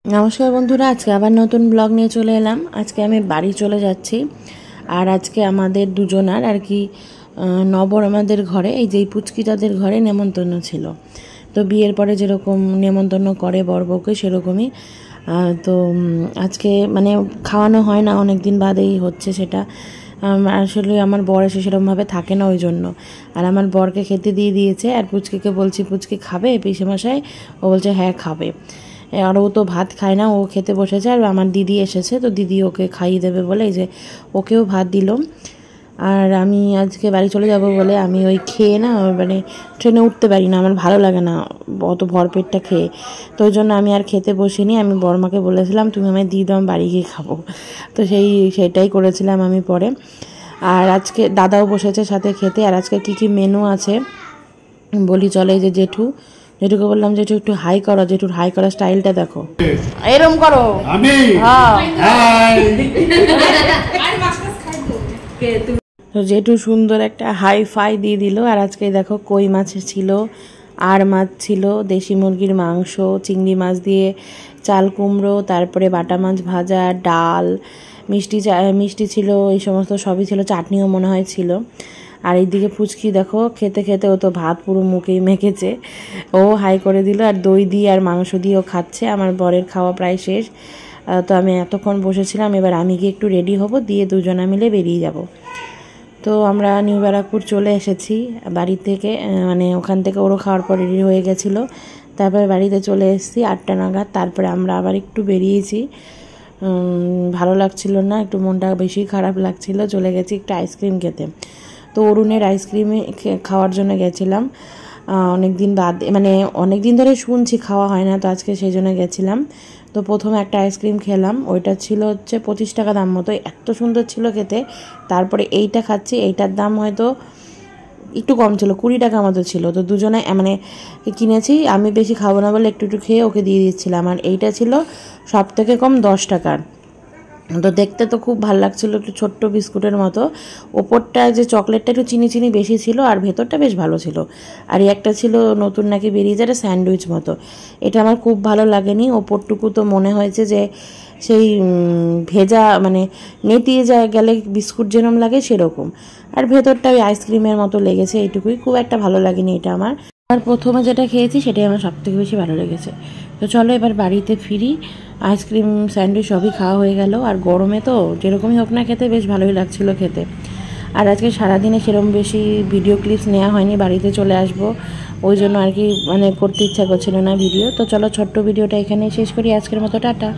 নমস্কার বন্ধুরা, আজকে আবার নতুন ব্লগ নিয়ে চলে এলাম। আজকে আমি বাড়ি চলে যাচ্ছি। আর আজকে আমাদের দুজনার আর কি নবরমাদের ঘরে, এই যে পুচকিটাদের ঘরে নেমন্তন্ন ছিল। তো বিয়ের পরে যেরকম নেমন্তন্ন করে বরবউকে সেরকমই। তো আজকে মানে খাওয়ানো হয় না, অনেক দিন বাদেই হচ্ছে সেটা। আসলে আমার বর এসে সেরকমভাবে থাকে না ওই জন্য। আর আমার বরকে খেতে দিয়ে দিয়েছে, আর পুচকিকে বলছি পুচকি খাবে পিসেমশাই? ও বলছে হ্যাঁ খাবে। আর ও তো ভাত খায় না, ও খেতে বসেছে। আর আমার দিদি এসেছে, তো দিদি ওকে খাইয়ে দেবে বলে এই যে ওকেও ভাত দিল। আর আমি আজকে বাড়ি চলে যাব বলে আমি ওই খেয়ে না মানে ট্রেনে উঠতে পারি না, আমার ভালো লাগে না অত ভরপেটটা খেয়ে। তো ওই জন্য আমি আর খেতে বসিনি। আমি বড়মাকে বলেছিলাম তুমি আমায় দিয়ে দাও, আমি বাড়ি গিয়ে খাবো। তো সেইটাই করেছিলাম আমি পরে। আর আজকে দাদাও বসেছে সাথে খেতে। আর আজকে কী কী মেনু আছে বলি চলে। এই যে জেঠুকে বললাম জেঠু একটু হাই করো, জেঠুর হাই করার স্টাইলটা দেখো, এরম করো। তো জেঠু সুন্দর একটা হাই ফাই দিয়ে দিল। আর আজকে দেখো কই মাছ ছিল, আর মাছ ছিল, দেশি মুরগির মাংস, চিংড়ি মাছ দিয়ে চাল কুমড়ো, তারপরে বাটা মাছ ভাজা, ডাল, মিষ্টি ছিল, এই সমস্ত সবই ছিল, চাটনিও মনে হয় ছিল। আর এইদিকে পুচকি দেখো খেতে খেতে ও তো ভাত পুরো মুখেই মেখেছে, ও হাই করে দিল। আর দই দিয়ে আর মাংস দিয়েও খাচ্ছে। আমার বরের খাওয়া প্রায় শেষ। তো আমি এতক্ষণ বসেছিলাম, এবার আমি গিয়ে একটু রেডি হব, দিয়ে দুজনা মিলে বেরিয়ে যাব। তো আমরা নিউ ব্যারাকপুর চলে এসেছি বাড়ি থেকে, মানে ওখান থেকে ওরও খাওয়ার পর রেডি হয়ে গেছিলো। তারপরে বাড়িতে চলে এসেছি 8টা নাগাদ। তারপরে আমরা আবার একটু বেরিয়েছি, ভালো লাগছিল না, একটু মনটা বেশি খারাপ লাগছিল। চলে গেছি একটু আইসক্রিম খেতে। তো অরুণের আইসক্রিমে খাওয়ার জন্য গেছিলাম। অনেক দিন বাদ, মানে অনেক দিন ধরে শুনছি খাওয়া হয় না, তো আজকে সেই জন্য গেছিলাম। তো প্রথমে একটা আইসক্রিম খেলাম, ওইটা ছিল হচ্ছে 25 টাকা দাম মতো, এত সুন্দর ছিল খেতে। তারপরে এইটা খাচ্ছি, এইটার দাম হয়তো একটু কম ছিল, 20 টাকা মতো ছিল। তো দুজনে মানে কিনেছি, আমি বেশি খাবো না বলে একটু একটু খেয়ে ওকে দিয়ে দিচ্ছিলাম। আর এইটা ছিল সব থেকে কম 10 টাকার। তো দেখতে তো খুব ভালো লাগছিলো, একটু ছোট্ট বিস্কুটের মতো। ওপরটা যে চকলেটটা একটু চিনি চিনি বেশি ছিল, আর ভেতরটা বেশ ভালো ছিল। আর একটা ছিল নতুন নাকি বেরিয়ে যায় স্যান্ডউইচ মতো, এটা আমার খুব ভালো লাগেনি। ওপরটুকু তো মনে হয়েছে যে সেই ভেজা, মানে নেতিয়ে যায় গেলে বিস্কুট যেরকম লাগে সেরকম। আর ভেতরটা ওই আইসক্রিমের মতো লেগেছে, এইটুকুই, খুব একটা ভালো লাগেনি এটা আমার। আর প্রথমে যেটা খেয়েছি সেটাই আমার সবথেকে বেশি ভালো লেগেছে। তো চলো এবার বাড়িতে ফিরি। আইসক্রিম স্যান্ডউইচ সবই খাওয়া হয়ে গেল। আর গরমে তো যেরকমই হোক না খেতে বেশ ভালোই লাগছিল খেতে। আর আজকে সারাদিনে সেরকম বেশি ভিডিও ক্লিপস নেওয়া হয়নি, বাড়িতে চলে আসবো ওই জন্য আর কি, মানে করতে ইচ্ছা করছিল না ভিডিও। তো চলো ছোট্ট ভিডিওটা এখানেই শেষ করি আজকের মতো, টাটা।